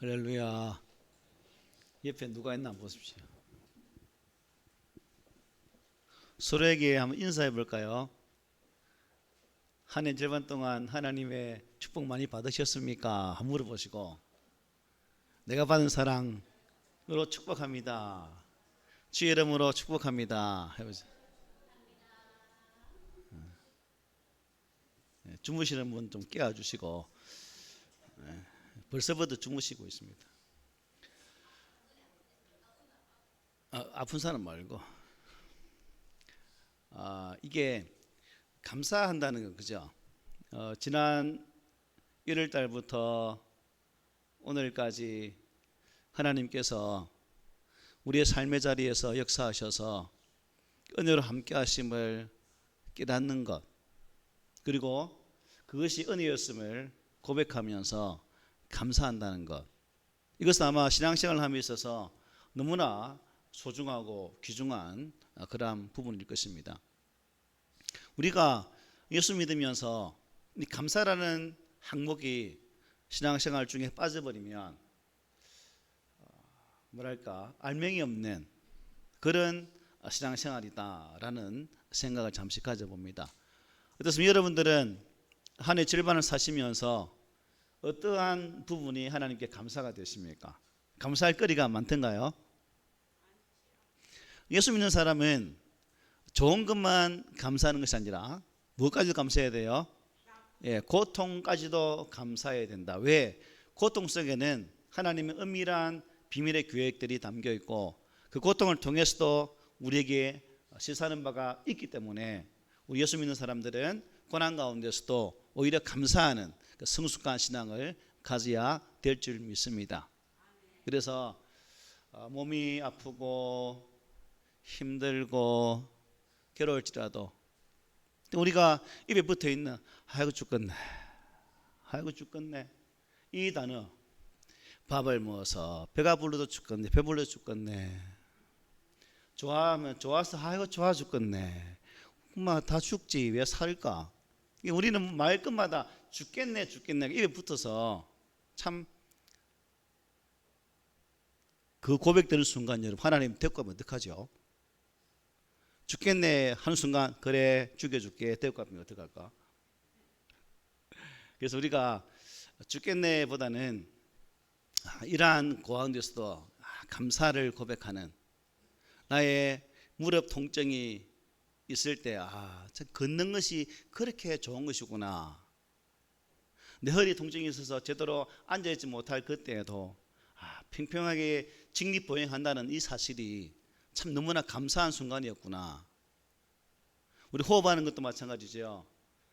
할렐루야. 옆에 누가 있나 보십시오. 서로에게 한번 인사해 볼까요? 한 해 절반 동안 하나님의 축복 많이 받으셨습니까? 한번 물어보시고, 내가 받은 사랑으로 축복합니다. 주의 이름으로 축복합니다. 해보세요. 주무시는 분 좀 깨워주시고, 벌써부터 주무시고 있습니다. 아픈 사람 말고, 이게 감사한다는 거, 그죠? 지난 1월 달부터 오늘까지 하나님께서 우리의 삶의 자리에서 역사하셔서 은혜로 함께 하심을 깨닫는 것, 그리고 그것이 은혜였음을 고백하면서 감사한다는 것, 이것은 아마 신앙생활을 함에 있어서 너무나 소중하고 귀중한 그러한 부분일 것입니다. 우리가 예수 믿으면서 이 감사라는 항목이 신앙생활 중에 빠져버리면 뭐랄까 알맹이 없는 그런 신앙생활이다라는 생각을 잠시 가져봅니다. 어떻습니까? 여러분들은 한 해 절반을 사시면서 어떠한 부분이 하나님께 감사가 되십니까? 감사할 거리가 많던가요? 예수 믿는 사람은 좋은 것만 감사하는 것이 아니라 무엇까지도 감사해야 돼요? 고통까지도 감사해야 된다. 왜? 고통 속에는 하나님의 은밀한 비밀의 계획들이 담겨 있고 그 고통을 통해서도 우리에게 시사하는 바가 있기 때문에 우리 예수 믿는 사람들은 고난 가운데서도 오히려 감사하는 그 성숙한 신앙을 가져야 될 줄 믿습니다. 그래서 몸이 아프고 힘들고 괴로울지라도 우리가 입에 붙어있는 아이고 죽겠네, 아이고 죽겠네 이 단어, 밥을 먹어서 배가 불러도 죽겠네, 배불러 죽겠네, 좋아하면 좋아서 아이고 좋아 죽겠네, 엄마 다 죽지 왜 살까. 우리는 말 끝마다 죽겠네 죽겠네 입에 붙어서 참 그 고백되는 순간 여러분 하나님 데리고 가면 어떡하죠? 죽겠네 하는 순간 그래 죽여줄게 데리고 가면 어떡할까? 그래서 우리가 죽겠네 보다는 이러한 고아운데서도 감사를 고백하는, 나의 무릎 통증이 있을 때 참 걷는 것이 그렇게 좋은 것이구나, 내 허리 통증이 있어서 제대로 앉아있지 못할 그때에도 평평하게 직립보행한다는 이 사실이 참 너무나 감사한 순간이었구나. 우리 호흡하는 것도 마찬가지죠.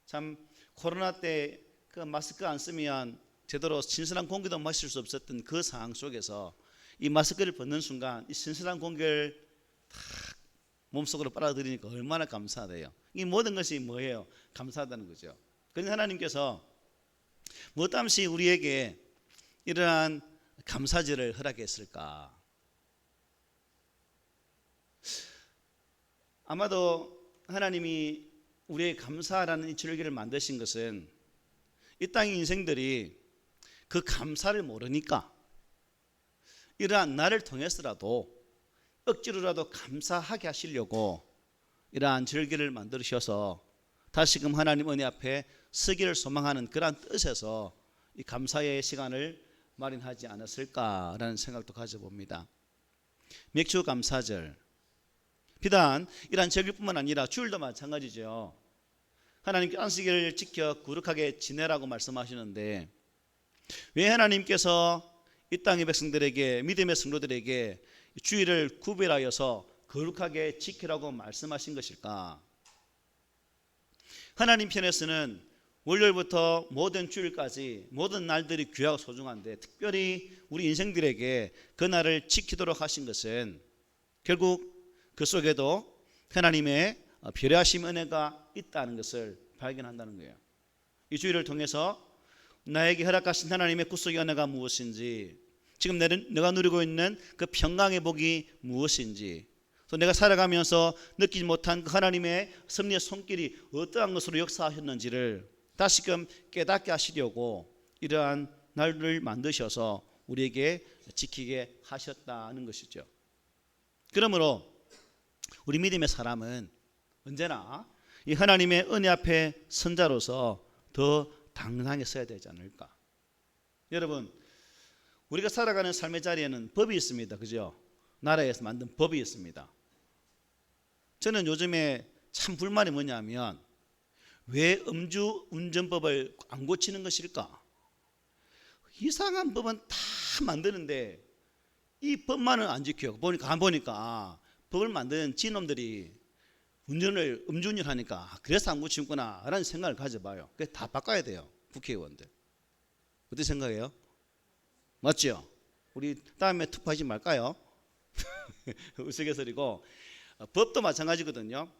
참 코로나 때 그 마스크 안 쓰면 제대로 신선한 공기도 마실 수 없었던 그 상황 속에서 이 마스크를 벗는 순간 이 신선한 공기를 탁 몸속으로 빨아들이니까 얼마나 감사하대요. 이 모든 것이 뭐예요? 감사하다는 거죠. 그런데 하나님께서 무엇함시 우리에게 이러한 감사절을 허락했을까? 아마도 하나님이 우리의 감사라는 이 절기를 만드신 것은 이 땅의 인생들이 그 감사를 모르니까 이러한 나를 통해서라도 억지로라도 감사하게 하시려고 이러한 절기를 만드셔서 다시금 하나님 은혜 앞에 서기를 소망하는 그러한 뜻에서 이 감사의 시간을 마련하지 않았을까라는 생각도 가져봅니다. 맥주 감사절, 비단 이러한 절기뿐만 아니라 주일도 마찬가지죠. 하나님께 안식일을 지켜 거룩하게 지내라고 말씀하시는데 왜 하나님께서 이 땅의 백성들에게, 믿음의 성도들에게 주일을 구별하여서 거룩하게 지키라고 말씀하신 것일까? 하나님 편에서는 월요일부터 모든 주일까지 모든 날들이 귀하고 소중한데 특별히 우리 인생들에게 그 날을 지키도록 하신 것은 결국 그 속에도 하나님의 배려하심 은혜가 있다는 것을 발견한다는 거예요. 이 주일을 통해서 나에게 허락하신 하나님의 구속의 은혜가 무엇인지, 지금 내가 누리고 있는 그 평강의 복이 무엇인지, 또 내가 살아가면서 느끼지 못한 그 하나님의 섭리의 손길이 어떠한 것으로 역사하셨는지를 다시금 깨닫게 하시려고 이러한 날을 만드셔서 우리에게 지키게 하셨다는 것이죠. 그러므로 우리 믿음의 사람은 언제나 이 하나님의 은혜 앞에 선자로서 더 당당하게 서야 되지 않을까. 여러분, 우리가 살아가는 삶의 자리에는 법이 있습니다. 그죠? 나라에서 만든 법이 있습니다. 저는 요즘에 참 불만이 뭐냐면 왜 음주 운전법을 안 고치는 것일까? 이상한 법은 다 만드는데 이 법만은 안 지켜요. 보니까 법을 만든 지놈들이 음주운전 하니까 그래서 안 고치는구나 라는 생각을 가져봐요. 그래서 다 바꿔야 돼요. 국회의원들. 어떻게 생각해요? 맞죠? 우리 다음에 투표하지 말까요? 우스갯소리고 법도 마찬가지거든요.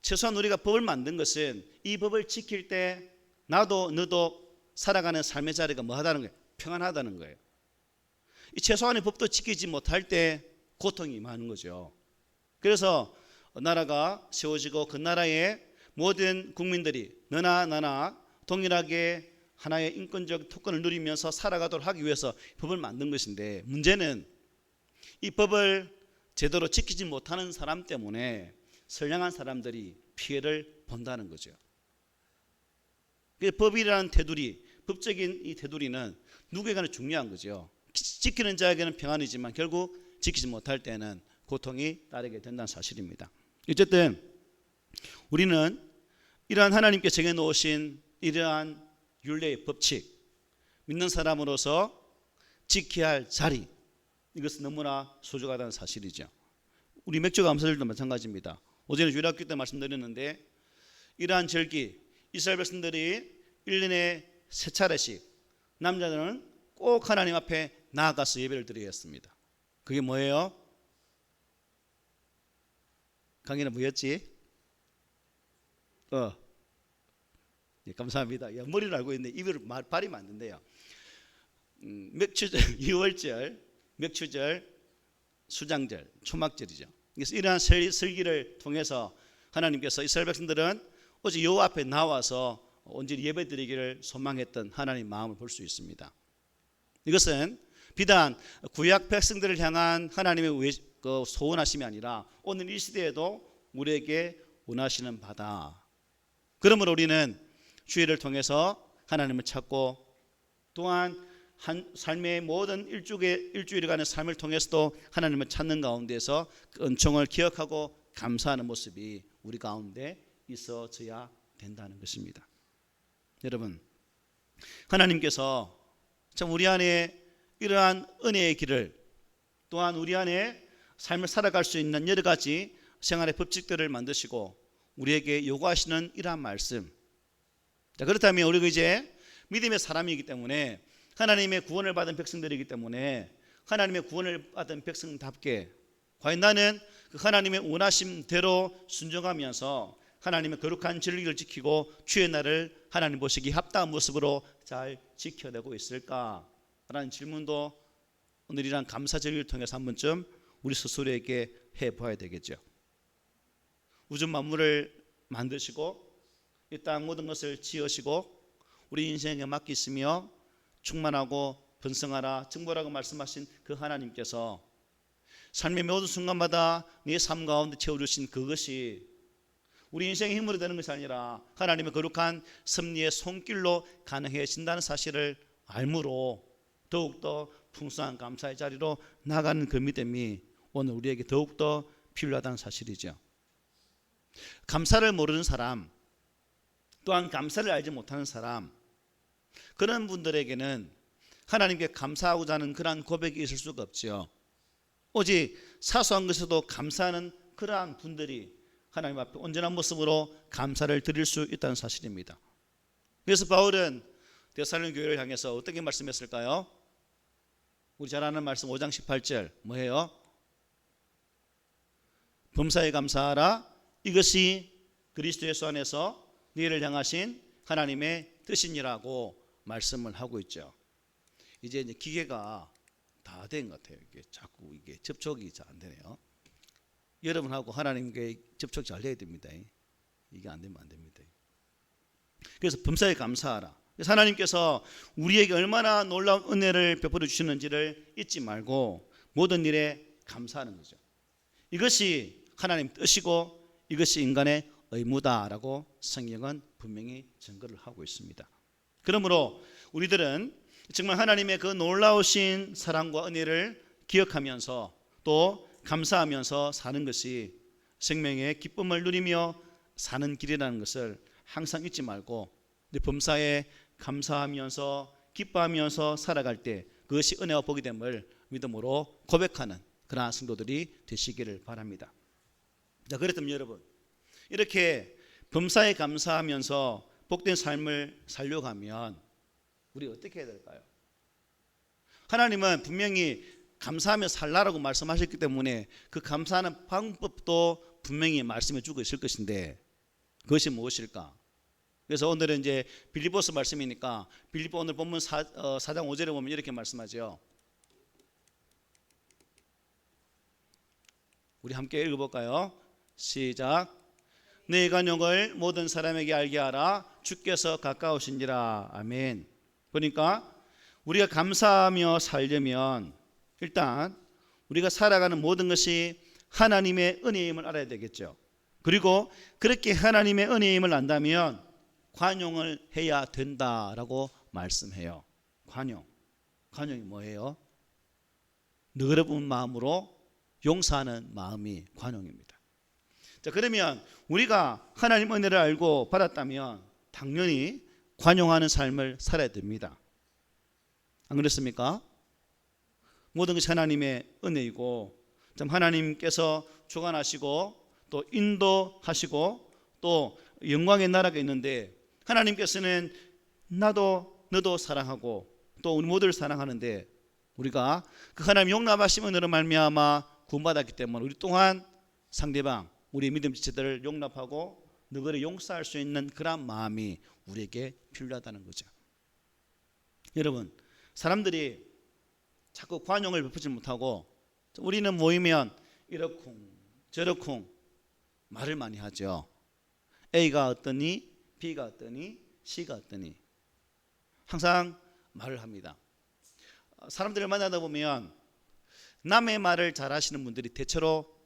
최소한 우리가 법을 만든 것은 이 법을 지킬 때 나도 너도 살아가는 삶의 자리가 뭐하다는 거예요? 평안하다는 거예요. 이 최소한의 법도 지키지 못할 때 고통이 임하는 거죠. 그래서 나라가 세워지고 그 나라의 모든 국민들이 너나 나나 동일하게 하나의 인권적 특권을 누리면서 살아가도록 하기 위해서 법을 만든 것인데, 문제는 이 법을 제대로 지키지 못하는 사람 때문에 선량한 사람들이 피해를 본다는 거죠. 법이라는 테두리, 법적인 이 테두리는 누구에게나 중요한 거죠. 지키는 자에게는 평안이지만 결국 지키지 못할 때는 고통이 따르게 된다는 사실입니다. 어쨌든 우리는 이러한 하나님께 정해놓으신 이러한 율례의 법칙, 믿는 사람으로서 지켜야 할 자리, 이것은 너무나 소중하다는 사실이죠. 우리 맥주 감사절도 마찬가지입니다. 어제는 주일학교 때 말씀드렸는데 이러한 절기, 이스라엘 백성들이 1년에 3차례씩 남자들은 꼭 하나님 앞에 나아가서 예배를 드려야 했습니다. 그게 뭐예요? 강의는 뭐였지? 예, 감사합니다. 야, 머리를 알고 있는데 입을 발음이 안 된대요. 맥추절, 2월절, 맥추절, 수장절, 초막절이죠. 그래서 이러한 설기를 통해서 하나님께서 이스라엘 백성들은 오직 여호와 앞에 나와서 온전히 예배드리기를 소망했던 하나님의 마음을 볼 수 있습니다. 이것은 비단 구약 백성들을 향한 하나님의 소원하심이 아니라 오늘 이 시대에도 우리에게 원하시는 바다. 그러므로 우리는 주일을 통해서 하나님을 찾고 또한 삶의 모든 일주일간의 삶을 통해서도 하나님을 찾는 가운데서 그 은총을 기억하고 감사하는 모습이 우리 가운데 있어져야 된다는 것입니다. 여러분, 하나님께서 참 우리 안에 이러한 은혜의 길을, 또한 우리 안에 삶을 살아갈 수 있는 여러 가지 생활의 법칙들을 만드시고 우리에게 요구하시는 이러한 말씀. 자, 그렇다면 우리가 이제 믿음의 사람이기 때문에, 하나님의 구원을 받은 백성들이기 때문에 하나님의 구원을 받은 백성답게 과연 나는 그 하나님의 원하심대로 순종하면서 하나님의 거룩한 진리를 지키고 주의 날을 하나님 보시기 합당한 모습으로 잘 지켜내고 있을까라는 질문도 오늘이란 감사절기를 통해서 한 번쯤 우리 스스로에게 해봐야 되겠죠. 우주 만물을 만드시고 이 땅 모든 것을 지으시고 우리 인생에 맡기시며 충만하고 번성하라 증보라고 말씀하신 그 하나님께서 삶의 모든 순간마다 네 삶 가운데 채워주신 그것이 우리 인생의 힘으로 되는 것이 아니라 하나님의 거룩한 섭리의 손길로 가능해진다는 사실을 알므로 더욱더 풍성한 감사의 자리로 나가는 그 믿음이 오늘 우리에게 더욱더 필요하다는 사실이죠. 감사를 모르는 사람, 또한 감사를 알지 못하는 사람, 그런 분들에게는 하나님께 감사하고자 하는 그러한 고백이 있을 수가 없죠. 오직 사소한 것에도 감사하는 그러한 분들이 하나님 앞에 온전한 모습으로 감사를 드릴 수 있다는 사실입니다. 그래서 바울은 데살로니가 교회를 향해서 어떻게 말씀했을까요? 우리 잘 아는 말씀 5장 18절 뭐예요? 범사에 감사하라, 이것이 그리스도 예수 안에서 너희를 향하신 하나님의 뜻이니라고 말씀을 하고 있죠. 이제 기계가 다 된 것 같아요. 이게 자꾸 이게 접촉이 잘 안 되네요. 여러분하고 하나님께 접촉 잘 해야 됩니다. 이게 안 되면 안 됩니다. 그래서 범사에 감사하라. 그래서 하나님께서 우리에게 얼마나 놀라운 은혜를 베풀어 주시는지를 잊지 말고 모든 일에 감사하는 거죠. 이것이 하나님 뜻이고 이것이 인간의 의무다라고 성경은 분명히 증거를 하고 있습니다. 그러므로 우리들은 정말 하나님의 그 놀라우신 사랑과 은혜를 기억하면서 또 감사하면서 사는 것이 생명의 기쁨을 누리며 사는 길이라는 것을 항상 잊지 말고 범사에 감사하면서 기뻐하면서 살아갈 때 그것이 은혜와 복이 됨을 믿음으로 고백하는 그러한 성도들이 되시기를 바랍니다. 자, 그렇다면 여러분, 이렇게 범사에 감사하면서 복된 삶을 살려고 하면 우리 어떻게 해야 될까요? 하나님은 분명히 감사하며 살라라고 말씀하셨기 때문에 그 감사하는 방법도 분명히 말씀해 주고 있을 것인데 그것이 무엇일까? 그래서 오늘은 이제 빌립보서 말씀이니까 빌립보 오늘 본문 4장 5절에 보면 이렇게 말씀하죠. 우리 함께 읽어볼까요? 시작. 내 간용을 모든 사람에게 알게 하라. 주께서 가까우신지라. 아멘. 그러니까 우리가 감사하며 살려면 일단 우리가 살아가는 모든 것이 하나님의 은혜임을 알아야 되겠죠. 그리고 그렇게 하나님의 은혜임을 안다면 관용을 해야 된다라고 말씀해요. 관용이 뭐예요? 너그러운 마음으로 용서하는 마음이 관용입니다. 자, 그러면 우리가 하나님 은혜를 알고 받았다면 당연히 관용하는 삶을 살아야 됩니다. 안 그렇습니까? 모든 것이 하나님의 은혜이고 참 하나님께서 주관하시고 또 인도하시고 또 영광의 나라가 있는데 하나님께서는 나도 너도 사랑하고 또 우리 모두를 사랑하는데 우리가 그 하나님 용납하심 은혜로 말미암아 구원받았기 때문에 우리 또한 상대방 우리의 믿음 지체들을 용납하고 너그러 용서할 수 있는 그런 마음이 우리에게 필요하다는 거죠. 여러분, 사람들이 자꾸 관용을 베푸지 못하고 우리는 모이면 이러쿵 저러쿵 말을 많이 하죠. A가 어떠니 B가 어떠니 C가 어떠니 항상 말을 합니다. 사람들을 만나다 보면 남의 말을 잘 하시는 분들이 대체로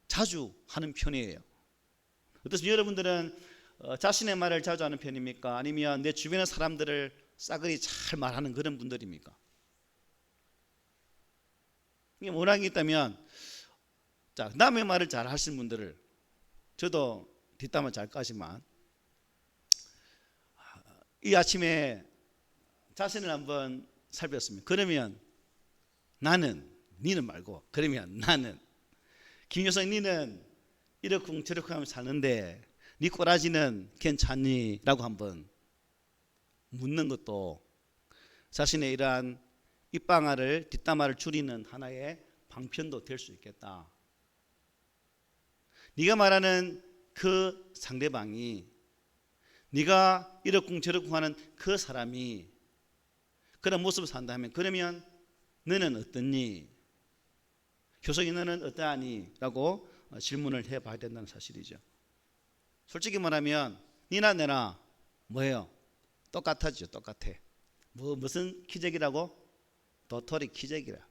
자주 하는 편이에요. 어떻습니까? 여러분들은 자신의 말을 자주 하는 편입니까? 아니면 내 주변의 사람들을 싸그리 잘 말하는 그런 분들입니까? 이게 뭐라는 게 있다면 자, 남의 말을 잘 하시는 분들을 저도 뒷담화 잘 까지만 이 아침에 자신을 한번 살폈습니다. 그러면 니는 말고 그러면 나는 김효성 니는 이러쿵 저러쿵 하면서 사는데 니 꼬라지는 괜찮니? 라고 한번 묻는 것도 자신의 이러한 입방아를 뒷담화를 줄이는 하나의 방편도 될 수 있겠다. 네가 말하는 그 상대방이 네가 이러쿵 저러쿵 하는 그 사람이 그런 모습을 산다 하면 그러면 너는 어떠니? 효성이 너는 어떠하니? 라고 질문을 해봐야 된다는 사실이죠. 솔직히 말하면 니나 내나 뭐예요? 똑같아지죠. 똑같아. 무슨 키재기라고? 도토리 키재기라.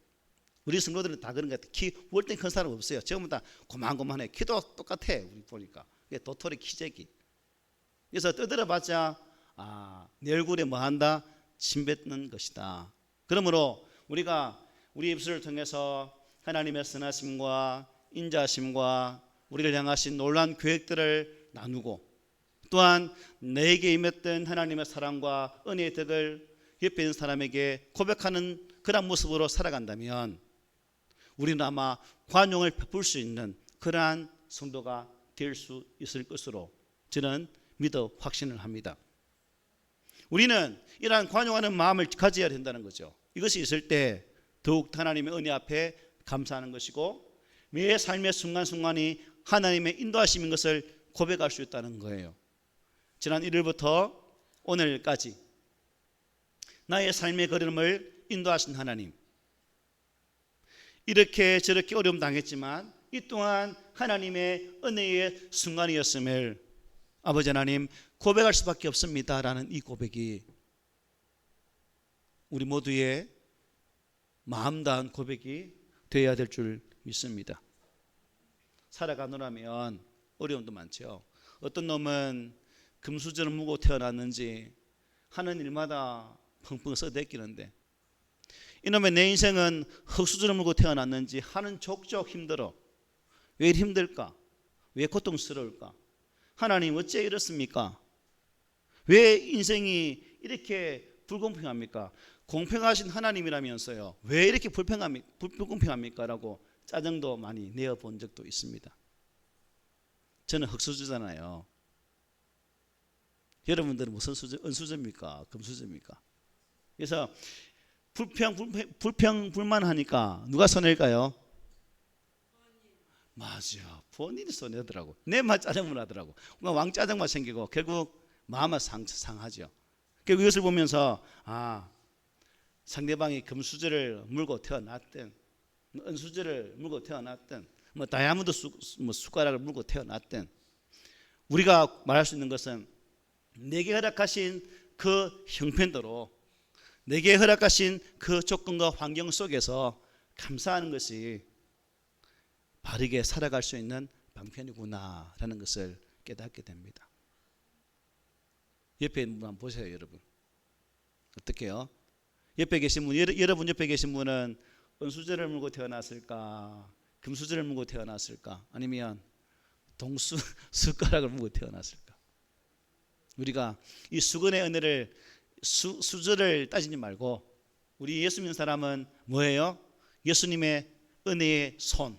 우리 성도들은 다 그런 것 같아. 키 월등 큰 사람 없어요. 전부 다 고만고만해. 키도 똑같아. 우리 보니까. 이게 도토리 키재기. 그래서 떠들어봤자 내 얼굴에 뭐 한다? 침 뱉는 것이다. 그러므로 우리가 우리 입술을 통해서 하나님의 선하심과 인자하심과 우리를 향하신 놀라운 계획들을 나누고 또한 내게 임했던 하나님의 사랑과 은혜의 덕을 옆에 있는 사람에게 고백하는 그런 모습으로 살아간다면 우리는 아마 관용을 베풀 수 있는 그러한 성도가 될 수 있을 것으로 저는 믿어 확신을 합니다. 우리는 이러한 관용하는 마음을 가져야 된다는 거죠. 이것이 있을 때 더욱 하나님의 은혜 앞에 감사하는 것이고 매 삶의 순간순간이 하나님의 인도하심인 것을 고백할 수 있다는 거예요. 지난 1일부터 오늘까지 나의 삶의 걸음을 인도하신 하나님, 이렇게 저렇게 어려움 당했지만 이 또한 하나님의 은혜의 순간이었음을 아버지 하나님 고백할 수밖에 없습니다라는 이 고백이 우리 모두의 마음 다한 고백이 되어야 될 줄 믿습니다. 살아가노라면 어려움도 많죠. 어떤 놈은 금수저를 물고 태어났는지 하는 일마다 펑펑 써대끼는데, 이놈의 내 인생은 흙수저를 물고 태어났는지 하는 족족 힘들어. 왜 이리 힘들까? 왜 고통스러울까? 하나님 어째 이렇습니까? 왜 인생이 이렇게 불공평합니까? 공평하신 하나님이라면서요, 왜 이렇게 불공평합니까? 라고 짜증도 많이 내어본 적도 있습니다. 저는 흙수저잖아요. 여러분들은 무슨 은수저입니까? 금수저입니까? 그래서 불평불만하니까 누가 손해일까요? 맞아, 본인이 손해더라고. 내 말 짜증만 하더라고. 왕 짜증만 생기고 결국 마음은 상하죠. 결국 이것을 보면서 상대방이 금수저를 물고 태어났든 은수저를 물고 태어났든 다이아몬드 숟가락을 물고 태어났든, 우리가 말할 수 있는 것은 내게 허락하신 그 형편대로, 내게 허락하신 그 조건과 환경 속에서 감사하는 것이 바르게 살아갈 수 있는 방편이구나라는 것을 깨닫게 됩니다. 옆에 분 한번 보세요, 여러분. 어떻게요? 옆에 계신 분, 여러분 옆에 계신 분은 은수저를 물고 태어났을까? 금수저를 물고 태어났을까? 아니면 동수 숟가락을 물고 태어났을까? 우리가 이 수건의 은혜를 수저를 따지지 말고, 우리 예수 믿는 사람은 뭐예요? 예수님의 은혜의 손,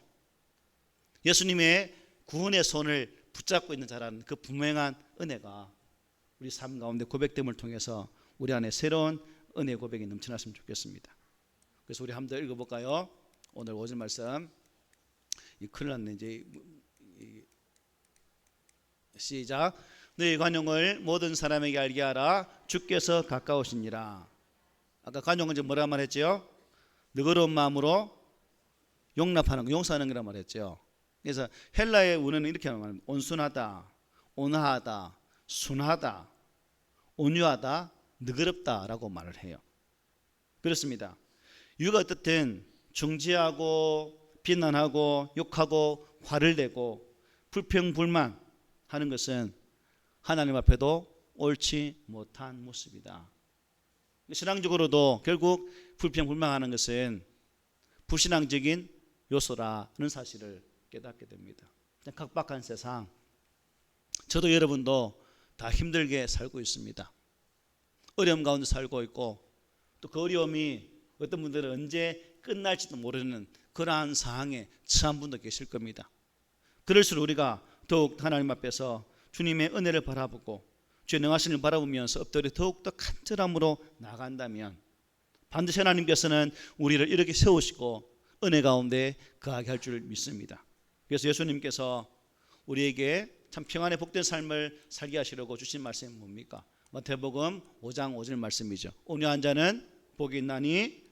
예수님의 구원의 손을 붙잡고 있는 자라는 그 분명한 은혜가 우리 삶 가운데 고백됨을 통해서 우리 안에 새로운 은혜 고백이 넘쳐났으면 좋겠습니다. 그래서 우리 한번 더 읽어볼까요? 오늘 5절 말씀. 큰일 났네 이제. 시작. 너희 관용을 모든 사람에게 알게 하라. 주께서 가까우시니라. 아까 관용은 이제 뭐라 말했죠? 너그러운 마음으로 용납하는 거, 용서하는 거라 말했죠. 그래서 헬라의 원어는 이렇게 말합니다. 온순하다, 온화하다, 순하다, 온유하다, 너그럽다라고 말을 해요. 그렇습니다. 이유가 어떻든 정죄하고 비난하고 욕하고 화를 내고 불평불만하는 것은 하나님 앞에도 옳지 못한 모습이다. 신앙적으로도 결국 불평불만하는 것은 불신앙적인 요소라는 사실을 깨닫게 됩니다. 각박한 세상, 저도 여러분도 다 힘들게 살고 있습니다. 어려움 가운데 살고 있고, 또 그 어려움이 어떤 분들은 언제 끝날지도 모르는 그러한 상황에 처한 분도 계실 겁니다. 그럴수록 우리가 더욱 하나님 앞에서 주님의 은혜를 바라보고 주의 능하심을 바라보면서 엎드려 더욱더 간절함으로 나간다면 반드시 하나님께서는 우리를 이렇게 세우시고 은혜 가운데 거하게 할 줄 믿습니다. 그래서 예수님께서 우리에게 참 평안의 복된 삶을 살게 하시려고 주신 말씀이 뭡니까? 마태복음 5장 5절 말씀이죠. 온유한 자는 복이 있나니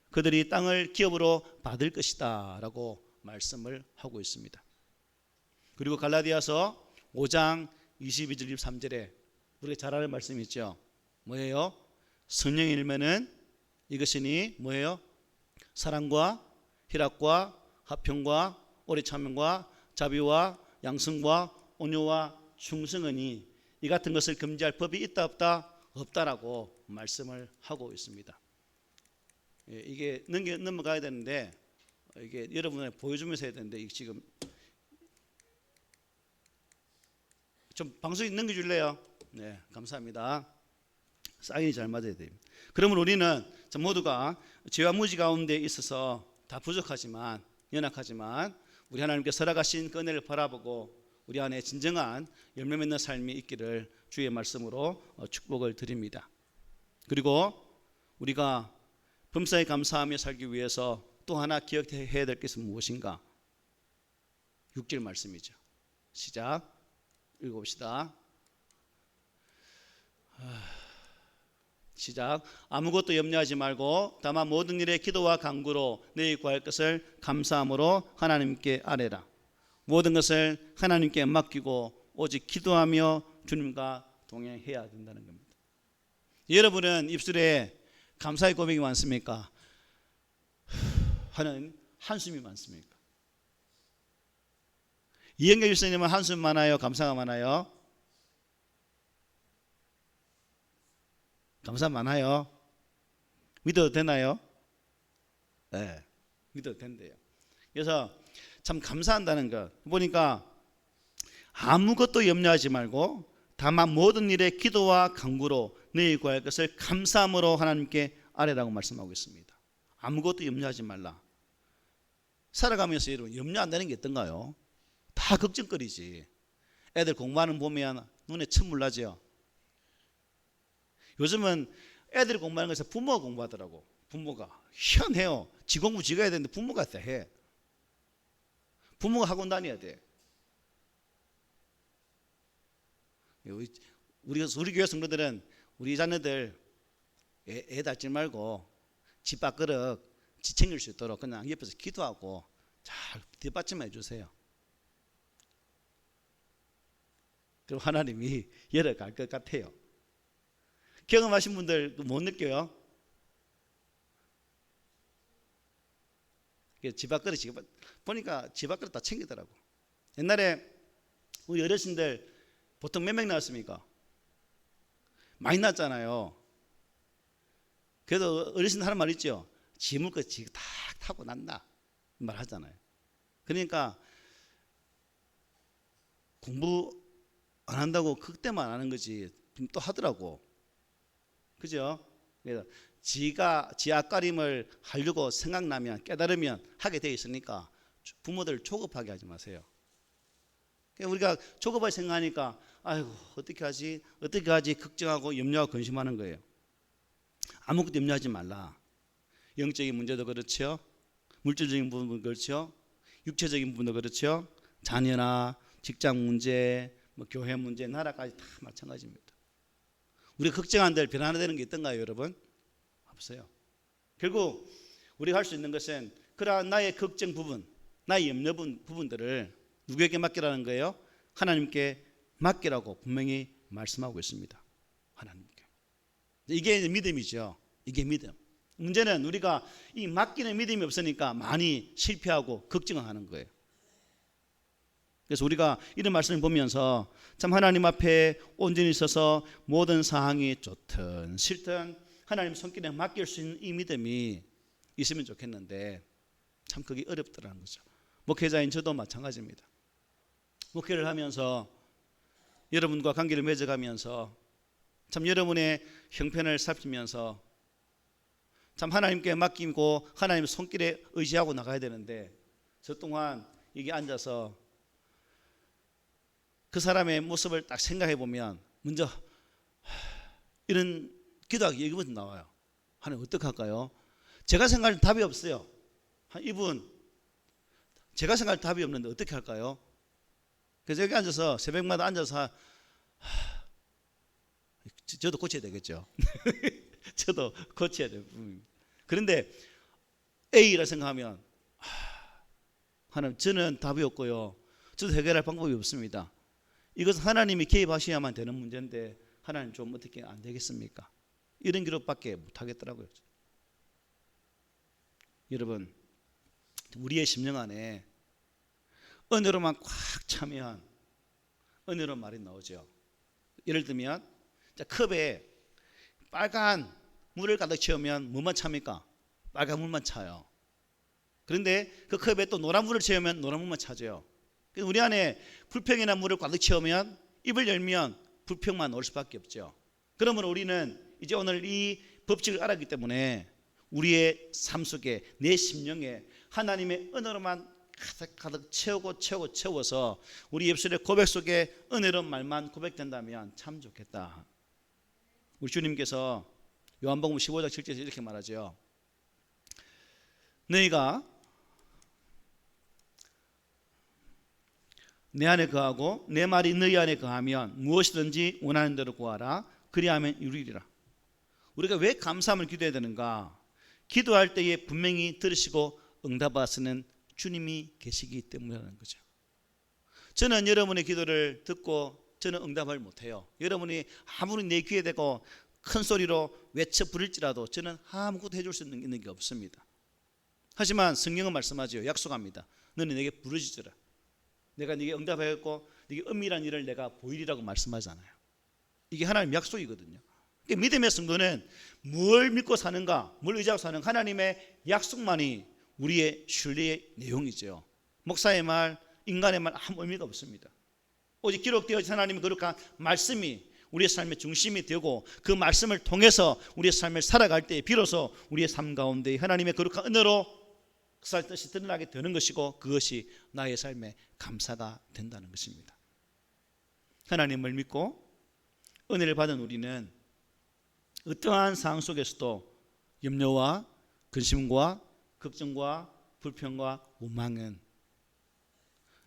그들이 땅을 기업으로 받을 것이다 라고 말씀을 하고 있습니다. 그리고 갈라디아서 5장 22절 23절에 우리가 잘 아는 말씀이 있죠. 뭐예요? 성령이 일면은 이것이니 뭐예요? 사랑과 희락과 화평과 오래 참음과 자비와 양성과 온유와 충성이니 이 같은 것을 금지할 법이 있다 없다? 없다라고 말씀을 하고 있습니다. 이게 넘어가야 되는데 이게 여러분에 보여주면서 해야 되는데 이게 지금 좀 방송이 넘겨줄래요? 네, 감사합니다. 사인이 잘 맞아야 돼요. 그러면 우리는 모두가 죄와 무지 가운데 있어서 다 부족하지만 연약하지만 우리 하나님께 살아가신 그 은혜를 바라보고 우리 안에 진정한 열매 맺는 삶이 있기를 주의 말씀으로 축복을 드립니다. 그리고 우리가 범사에 감사하며 살기 위해서 또 하나 기억해야 될 것은 무엇인가? 6절 말씀이죠. 시작. 읽어봅시다. 시작. 아무것도 염려하지 말고 다만 모든 일에 기도와 간구로 너희 구할 것을 감사함으로 하나님께 아뢰라. 모든 것을 하나님께 맡기고 오직 기도하며 주님과 동행해야 된다는 겁니다. 여러분은 입술에 감사의 고백이 많습니까? 하는 한숨이 많습니까? 이영경 집사님은 한숨 많아요? 감사가 많아요? 감사 많아요? 믿어도 되나요? 네, 믿어도 된대요. 그래서 참 감사한다는 것 보니까 아무것도 염려하지 말고 다만 모든 일에 기도와 간구로 너희 구할 것을 감사함으로 하나님께 아뢰라고 말씀하고 있습니다. 아무것도 염려하지 말라. 살아가면서 여러분 염려 안 되는 게 있던가요? 다 걱정거리지. 애들 공부하는 거 보면 눈에 천물 나죠. 요즘은 애들이 공부하는 것에서 부모가 공부하더라고. 부모가 희한해요. 지 공부 지가 해야 되는데 부모가 다 해. 부모가 학원 다녀야 돼. 우리 교회 성도들은 우리 자녀들 애 닳지 말고 집 밥그릇 지 챙길 수 있도록 그냥 옆에서 기도하고 잘 뒷받침해 주세요. 그럼 하나님이 열어갈 것 같아요. 경험하신 분들 못 느껴요? 집 밥그릇 보니까 집 밥그릇 다 챙기더라고. 옛날에 우리 어르신들 보통 몇 명 나왔습니까? 많이 났잖아요. 그래도 어르신 하는 말 있죠. 지 물고 지가 탁 타고 난다 말 하잖아요. 그러니까 공부 안 한다고 그때만 안 하는 거지 또 하더라고. 그죠? 그래서 지가 지 앞가림을 하려고 생각나면 깨달으면 하게 돼 있으니까 부모들 조급하게 하지 마세요. 우리가 조급하게 생각하니까 아이고 어떻게 하지 걱정하고 염려하고 근심하는 거예요. 아무것도 염려하지 말라. 영적인 문제도 그렇죠. 물질적인 부분도 그렇죠. 육체적인 부분도 그렇죠. 자녀나 직장 문제, 교회 문제, 나라까지 다 마찬가지입니다. 우리가 걱정 안 될, 변화되는 게 있던가요, 여러분? 없어요. 결국 우리가 할 수 있는 것은 그러한 나의 걱정 부분, 나의 염려 부분들을 누구에게 맡기라는 거예요? 하나님께 맡기라고 분명히 말씀하고 있습니다. 하나님께. 이게 믿음이죠. 이게 믿음. 문제는 우리가 이 맡기는 믿음이 없으니까 많이 실패하고 걱정하는 거예요. 그래서 우리가 이런 말씀을 보면서 참 하나님 앞에 온전히 서서 모든 상황이 좋든 싫든 하나님 손길에 맡길 수 있는 이 믿음이 있으면 좋겠는데 참 그게 어렵더라는 거죠. 목회자인 저도 마찬가지입니다. 목회를 하면서 여러분과 관계를 맺어가면서 참 여러분의 형편을 살피면서 참 하나님께 맡기고 하나님 손길에 의지하고 나가야 되는데 저 동안 이게 앉아서 그 사람의 모습을 딱 생각해 보면 먼저 이런 기도하기 여기부터 나와요. 하나님 어떻게 할까요? 제가 생각할 답이 없어요. 이분 제가 생각할 답이 없는데 어떻게 할까요? 그래서 여기 앉아서 새벽마다 앉아서 저도 고쳐야 되겠죠. 저도 고쳐야 돼요. 그런데 A라 생각하면 하나님 저는 답이 없고요. 저도 해결할 방법이 없습니다. 이것은 하나님이 개입하셔야만 되는 문제인데 하나님 좀 어떻게 안 되겠습니까? 이런 기록밖에 못하겠더라고요. 여러분 우리의 심령 안에 은혜로만 꽉 차면 은혜로 말이 나오죠. 예를 들면 컵에 빨간 물을 가득 채우면 뭐만 찹니까? 빨간 물만 차요. 그런데 그 컵에 또 노란 물을 채우면 노란 물만 차죠. 우리 안에 불평이나 물을 가득 채우면 입을 열면 불평만 올 수밖에 없죠. 그러므로 우리는 이제 오늘 이 법칙을 알았기 때문에 우리의 삶 속에 내 심령에 하나님의 은혜로만 가득 채워서 우리 입술의 고백 속에 은혜로운 말만 고백된다면 참 좋겠다. 우리 주님께서 요한복음 15장 7절에서 이렇게 말하죠. 너희가 내 안에 거하고 내 말이 너희 안에 거하면 무엇이든지 원하는 대로 구하라. 그리하면 이루리라. 우리가 왜 감사함을 기도해야 되는가? 기도할 때에 분명히 들으시고 응답하시는 주님이 계시기 때문이라는 거죠. 저는 여러분의 기도를 듣고 저는 응답을 못해요. 여러분이 아무리 내 귀에 대고 큰 소리로 외쳐 부를지라도 저는 아무것도 해줄 수 있는 게 없습니다. 하지만 성경은 말씀하죠. 약속합니다. 너는 내게 부르짖으라. 내가 네게 응답하였고 네게 은밀한 일을 내가 보이리라고 말씀하잖아요. 이게 하나님의 약속이거든요. 믿음의 성도는 뭘 믿고 사는가, 뭘 의지하고 사는가, 하나님의 약속만이 우리의 신뢰의 내용이죠. 목사의 말, 인간의 말 아무 의미가 없습니다. 오직 기록되어진 하나님의 거룩한 말씀이 우리의 삶의 중심이 되고 그 말씀을 통해서 우리의 삶을 살아갈 때 비로소 우리의 삶 가운데 하나님의 거룩한 은혜로 그 살 뜻이 드러나게 되는 것이고 그것이 나의 삶의 감사가 된다는 것입니다. 하나님을 믿고 은혜를 받은 우리는 어떠한 상황 속에서도 염려와 근심과 걱정과 불평과 원망은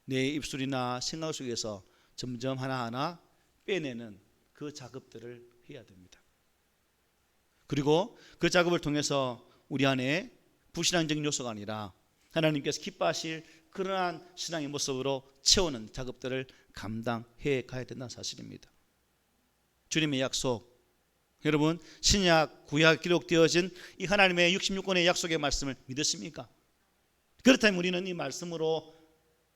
내 입술이나 생각 속에서 점점 하나하나 빼내는 그 작업들을 해야 됩니다. 그리고 그 작업을 통해서 우리 안에 불신앙적인 요소가 아니라 하나님께서 기뻐하실 그러한 신앙의 모습으로 채우는 작업들을 감당해 가야 된다는 사실입니다. 주님의 약속, 여러분 신약 구약 기록되어진 이 하나님의 66권의 약속의 말씀을 믿으십니까? 그렇다면 우리는 이 말씀으로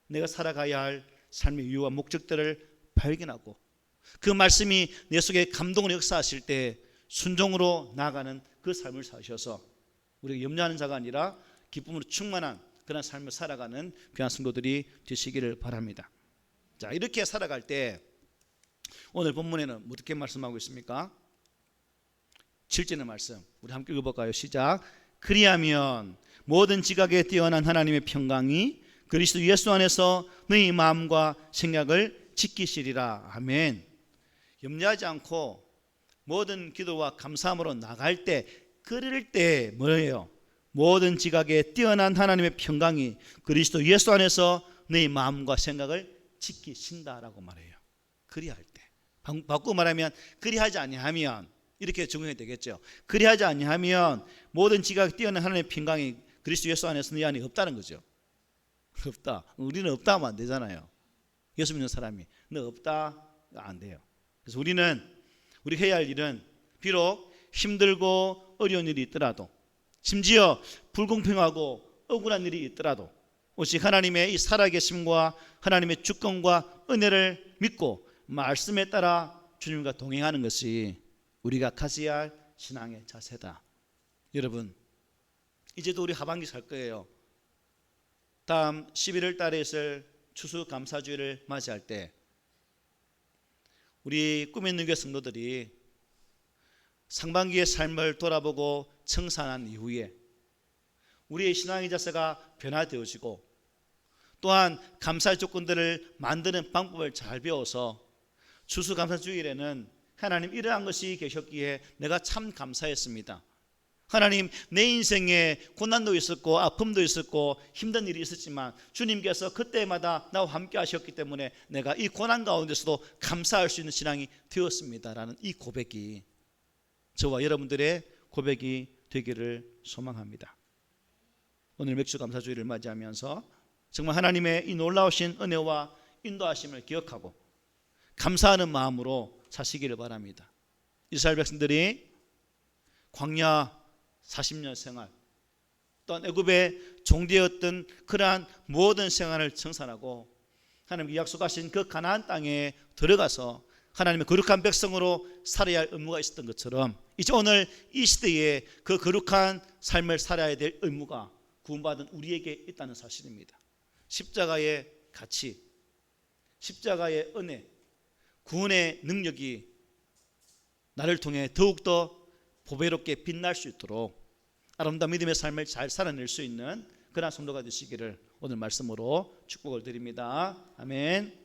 내가 살아가야 할 삶의 이유와 목적들을 발견하고 그 말씀이 내 속에 감동을 역사하실 때 순종으로 나아가는 그 삶을 사셔서 우리가 염려하는 자가 아니라 기쁨으로 충만한 그런 삶을 살아가는 귀한 성도들이 되시기를 바랍니다. 자, 이렇게 살아갈 때 오늘 본문에는 어떻게 말씀하고 있습니까? 7절의 말씀 우리 함께 읽어볼까요? 시작. 그리하면 모든 지각에 뛰어난 하나님의 평강이 그리스도 예수 안에서 너희 마음과 생각을 지키시리라. 아멘. 염려하지 않고 모든 기도와 감사함으로 나갈 때 그럴 때 뭐예요? 모든 지각에 뛰어난 하나님의 평강이 그리스도 예수 안에서 너희 마음과 생각을 지키신다라고 말해요. 그리할 때. 바꾸고 말하면 그리하지 아니하면 이렇게 적용이 되겠죠. 그리하지 아니하면 모든 지각에 뛰어난 하나님의 평강이 그리스도 예수 안에서 너희 안에 없다는 거죠. 없다. 우리는 없다 하면 안 되잖아요. 예수 믿는 사람이 너 없다 안 돼요. 그래서 우리 해야 할 일은 비록 힘들고 어려운 일이 있더라도 심지어 불공평하고 억울한 일이 있더라도 오직 하나님의 이 살아계심과 하나님의 주권과 은혜를 믿고 말씀에 따라 주님과 동행하는 것이 우리가 가져야 할 신앙의 자세다. 여러분 이제도 우리 하반기 살 거예요. 다음 11월 달에 있을 추수감사주일을 맞이할 때 우리 꿈 있는 교회 성도들이 상반기의 삶을 돌아보고 청산한 이후에 우리의 신앙의 자세가 변화되어지고 또한 감사의 조건들을 만드는 방법을 잘 배워서 추수감사주일에는 하나님 이러한 것이 계셨기에 내가 참 감사했습니다. 하나님 내 인생에 고난도 있었고 아픔도 있었고 힘든 일이 있었지만 주님께서 그때마다 나와 함께 하셨기 때문에 내가 이 고난 가운데서도 감사할 수 있는 신앙이 되었습니다라는 이 고백이 저와 여러분들의 고백이 되기를 소망합니다. 오늘 맥주 감사주일을 맞이하면서 정말 하나님의 이 놀라우신 은혜와 인도하심을 기억하고 감사하는 마음으로 사시기를 바랍니다. 이스라엘 백성들이 광야 40년 생활 또한 애굽의 종되었던 그러한 모든 생활을 청산하고 하나님께 약속하신 그 가나안 땅에 들어가서 하나님의 거룩한 백성으로 살아야 할 의무가 있었던 것처럼 이제 오늘 이 시대에 그 거룩한 삶을 살아야 될 의무가 구원받은 우리에게 있다는 사실입니다. 십자가의 가치, 십자가의 은혜, 구원의 능력이 나를 통해 더욱더 보배롭게 빛날 수 있도록 아름다운 믿음의 삶을 잘 살아낼 수 있는 그런 성도가 되시기를 오늘 말씀으로 축복을 드립니다. 아멘.